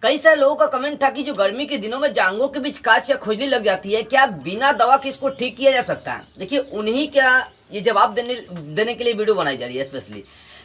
कई सारे लोगों का कमेंट था कि जो गर्मी के दिनों में जांघों के बीच कांच या खुजली लग जाती है, क्या बिना दवा के इसको ठीक किया जा सकता है? देखिए, उन्हीं क्या ये जवाब देने के लिए वीडियो बनाई जा रही है स्पेशली।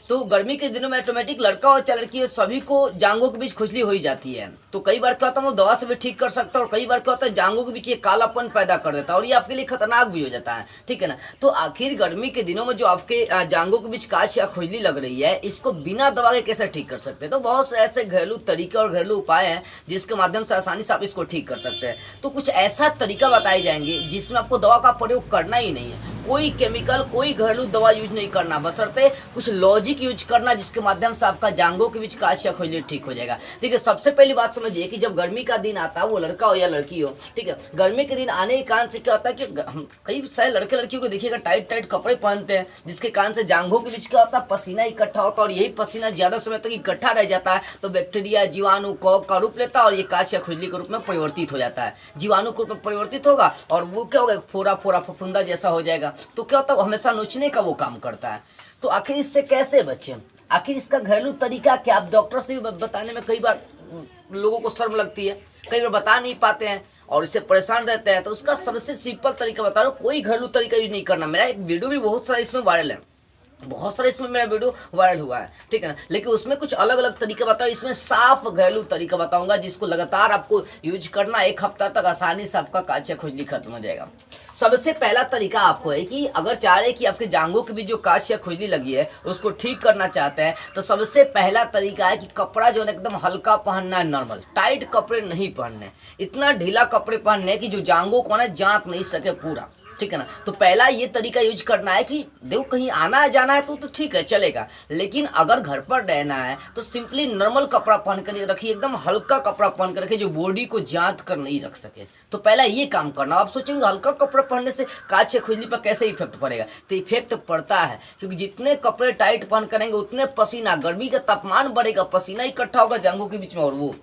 तो गर्मी के दिनों में ऑटोमेटिक लड़का हो चाहे लड़की हो, सभी को जांघों के बीच खुजली हो ही जाती है। तो कई बार क्या होता है, वो दवा से भी ठीक कर सकता है, और कई बार क्या होता है जांघों के बीच ये कालापन पैदा कर देता है और ये आपके लिए खतरनाक भी हो जाता है, ठीक है ना। तो आखिर गर्मी के दिनों में जो आपके जांघों के बीच कांच या खुजली लग रही है, इसको बिना दवा के कैसे ठीक कर सकते हैं? तो बहुत से ऐसे घरेलू तरीके और घरेलू उपाय हैं जिसके माध्यम से आसानी से आप इसको ठीक कर सकते हैं। तो कुछ ऐसा तरीका बताए जाएंगे जिसमें आपको दवा का प्रयोग करना ही नहीं है, कोई केमिकल, कोई घरेलू दवा यूज नहीं करना, बशर्ते कुछ लॉजिक यूज करना जिसके माध्यम से आपका जांघों के बीच कांच या खुजली ठीक हो जाएगा। देखिए, सबसे पहली बात समझिए कि जब गर्मी का दिन आता है, वो लड़का हो या लड़की हो, ठीक है, गर्मी के दिन आने के कारण से क्या होता है कि कई सारे लड़के लड़कियों को देखिएगा टाइट टाइट कपड़े पहनते हैं, जिसके कारण से जांघों के बीच क्या होता है, पसीना इकट्ठा होता है, और यही पसीना ज्यादा समय तक इकट्ठा रह जाता है तो बैक्टीरिया, जीवाणु, कॉक का रूप लेता है और ये कांच या खुजली के रूप में परिवर्तित हो जाता है। जीवाणु के रूप में परिवर्तित होगा और वो क्या होगा, फोड़ा फोड़ा फफूंदा जैसा हो जाएगा। तो क्या होता है, हमेशा नोचने का वो काम करता है। तो आखिर इससे कैसे बचें? आखिर इसका घरेलू तरीका क्या? आप डॉक्टर से भी बताने में कई बार लोगों को शर्म लगती है, कई बार बता नहीं पाते हैं और इससे परेशान रहते हैं। तो उसका सबसे सिंपल तरीका बता रहा हूँ, कोई घरेलू तरीका यूज नहीं करना। मेरा एक वीडियो भी बहुत सारा इसमें वायरल है, बहुत सारे इसमें मेरा वीडियो वायरल हुआ है, ठीक है ना। लेकिन उसमें कुछ अलग अलग तरीके बताओ, इसमें साफ घरेलू तरीका बताऊंगा जिसको लगातार आपको यूज करना, एक हफ्ता तक आसानी से आपका कांच या खुजली खत्म हो जाएगा। सबसे पहला तरीका आपको है कि अगर चाह रहे कि आपके जांघों के बीच जो कांच या खुजली लगी है उसको ठीक करना चाहते हैं, तो सबसे पहला तरीका है कि कपड़ा जो है एकदम हल्का पहनना है, नॉर्मल टाइट कपड़े नहीं पहनने, इतना ढीला कपड़े पहनने कि जो जांघों को ना जांच नहीं सके पूरा, ठीक है ना। तो पहला ये तरीका यूज करना है कि देखो कहीं आना है जाना है तो ठीक है चलेगा, लेकिन अगर घर पर रहना है तो सिंपली नॉर्मल कपड़ा पहन कर रखिए, एकदम हल्का कपड़ा पहन कर रखिए जो बॉडी को जांच कर नहीं रख सके। तो पहला ये काम करना। आप सोचेंगे हल्का कपड़ा पहनने से कांच या खुजली पर कैसे इफेक्ट पड़ेगा? तो इफेक्ट पड़ता है, क्योंकि जितने कपड़े टाइट पहन करेंगे उतने पसीना, गर्मी का तापमान बढ़ेगा, पसीना इकट्ठा होगा जांघों के बीच में और वो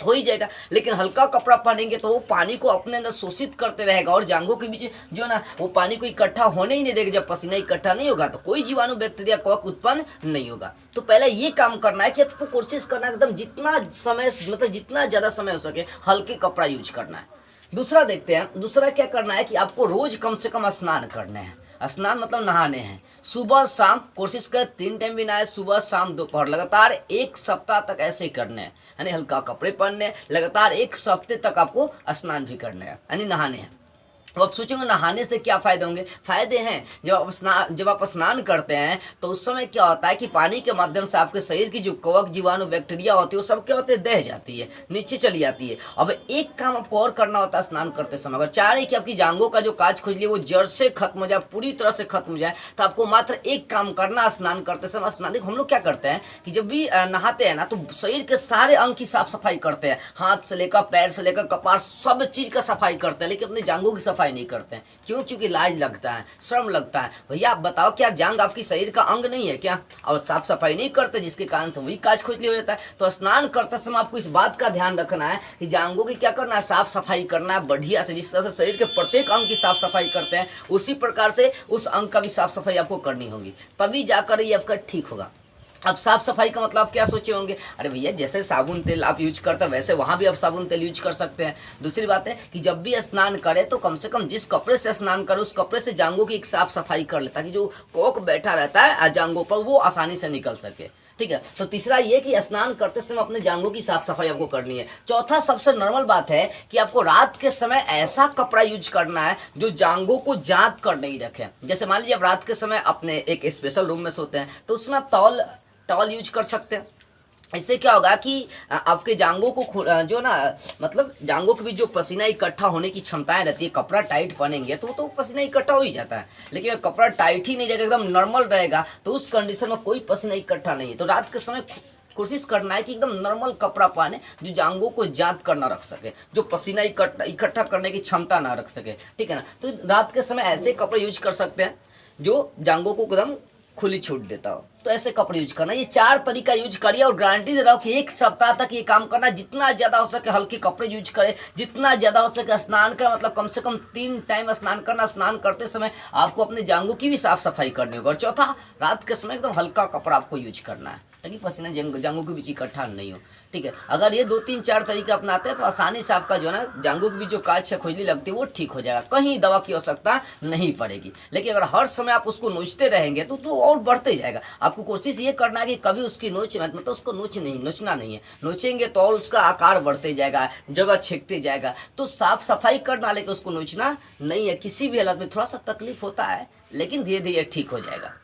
हो ही जाएगा। लेकिन हल्का कपड़ा पहनेंगे तो वो पानी को अपने अंदर शोषित करते रहेगा और जांघों के बीच जो ना वो पानी को इकट्ठा होने ही नहीं देगा। जब पसीना इकट्ठा नहीं होगा तो कोई जीवाणु, बैक्टीरिया, कवक उत्पन्न नहीं होगा। तो पहले ये काम करना है कि आपको कोशिश करना है एकदम जितना समय, मतलब जितना ज़्यादा समय हो सके हल्के कपड़ा यूज करना है। दूसरा देखते हैं, दूसरा क्या करना है कि आपको रोज कम से कम स्नान करने हैं। स्नान मतलब नहाने हैं, सुबह शाम, कोशिश कर 3 टाइम भी नहाए, सुबह शाम दोपहर, लगातार 1 सप्ताह तक ऐसे ही करने हैं। यानी हल्का कपड़े पहनने, लगातार 1 सप्ताह तक आपको स्नान भी करने हैं, यानी नहाने हैं। तो आप सोचेंगे नहाने से क्या फ़ायदे होंगे? फ़ायदे हैं। जब आप स्नान करते हैं तो उस समय क्या होता है कि पानी के माध्यम से आपके शरीर की जो कवक, जीवाणु, बैक्टीरिया होती है वो सब क्या होते हैं, दह जाती है, नीचे चली जाती है। अब एक काम आपको और करना होता है स्नान करते समय। अगर चाह रहे कि आपकी जांघों का जो कांच खुजली है वो जड़ से खत्म हो जाए, पूरी तरह से खत्म हो जाए, तो आपको मात्र एक काम करना स्नान करते समय। स्नान हम लोग क्या करते हैं कि जब भी नहाते हैं ना तो शरीर के सारे अंग की साफ सफाई करते हैं, हाथ से लेकर पैर से लेकर कपार, सब चीज़ का सफाई करते हैं, लेकिन अपनी जांघों की सफाई नहीं करते हैं। क्यों? क्योंकि लाज लगता है, शर्म लगता है। भैया आप बताओ, क्या जांघ आपकी शरीर का अंग नहीं है क्या? और साफ सफाई नहीं करते जिसके कारण से वही कांच खुजली हो जाता है। तो स्नान करते समय आपको इस बात का ध्यान रखना है कि जांघों की क्या करना है, साफ सफाई करना है बढ़िया से। जिस तरह से शरीर के प्रत्येक अंग की साफ सफाई करते हैं उसी प्रकार से उस अंग का भी साफ सफाई आपको करनी होगी, तभी जाकर ये आपका ठीक होगा। अब साफ सफाई का मतलब आप क्या सोचे होंगे, अरे भैया जैसे साबुन तेल आप यूज करते हैं वैसे वहाँ भी आप साबुन तेल यूज कर सकते हैं। दूसरी बात है कि जब भी स्नान करें तो कम से कम जिस कपड़े से स्नान करें उस कपड़े से जांघों की एक साफ सफाई कर ले, ताकि जो कोक बैठा रहता है जांघों पर वो आसानी से निकल सके, ठीक है। तो तीसरा ये कि स्नान करते समय अपने जांघों की साफ सफाई आपको करनी है। चौथा सबसे नॉर्मल बात है कि आपको रात के समय ऐसा कपड़ा यूज करना है जो जांघों को जांच कर नहीं रखे। जैसे मान लीजिए आप रात के समय अपने एक स्पेशल रूम में सोते हैं तो उसमें आप टॉवल यूज कर सकते हैं। इससे क्या होगा कि आपके जांघों को जो ना, मतलब जांघों के बीच जो पसीना इकट्ठा होने की क्षमताएं रहती है, कपड़ा टाइट पहनेंगे तो पसीना इकट्ठा हो ही जाता है। लेकिन अगर कपड़ा टाइट ही नहीं रहेगा, एकदम नॉर्मल रहेगा, तो उस कंडीशन में कोई पसीना इकट्ठा नहीं है। तो रात के समय कोशिश करना है कि एकदम नॉर्मल कपड़ा पहने जो जांघों को जांच कर ना रख सके, जो पसीना इकट्ठा करने की क्षमता ना रख सके, ठीक है ना। तो रात के समय ऐसे कपड़े यूज कर सकते हैं जो जांघों को एकदम खुली छूट देता हो, तो ऐसे कपड़े यूज करना। ये 4 तरीका यूज करिए और गारंटी दे रहा हूँ कि 1 सप्ताह तक ये काम करना। जितना ज़्यादा हो सके हल्के कपड़े यूज करें, जितना ज़्यादा हो सके स्नान करें, मतलब कम से कम 3 टाइम स्नान करना। स्नान करते समय आपको अपने जांघों की भी साफ सफाई करनी होगी। और चौथा, रात के समय एकदम हल्का कपड़ा आपको यूज करना है। ताकि पसीना जांघों के बीच इकट्ठा नहीं हो। ठीक है, अगर ये 2 3 4 तरीके अपनाते हैं तो आसानी से आपका जो है ना जांघों के बीच जो काज या खुजली लगती है वो ठीक हो जाएगा, कहीं दवा की आवश्यकता नहीं पड़ेगी। लेकिन अगर हर समय आप उसको नोचते रहेंगे तो और बढ़ते जाएगा। आपको कोशिश ये करना है कि कभी उसकी मतलब उसको नोचना नहीं है। नोचेंगे तो और उसका आकार बढ़ते जाएगा, जगह छेकते जाएगा। तो साफ सफाई करना, लेकिन उसको नोचना नहीं है। किसी भी हालत में थोड़ा सा तकलीफ होता है, लेकिन धीरे धीरे ठीक हो जाएगा।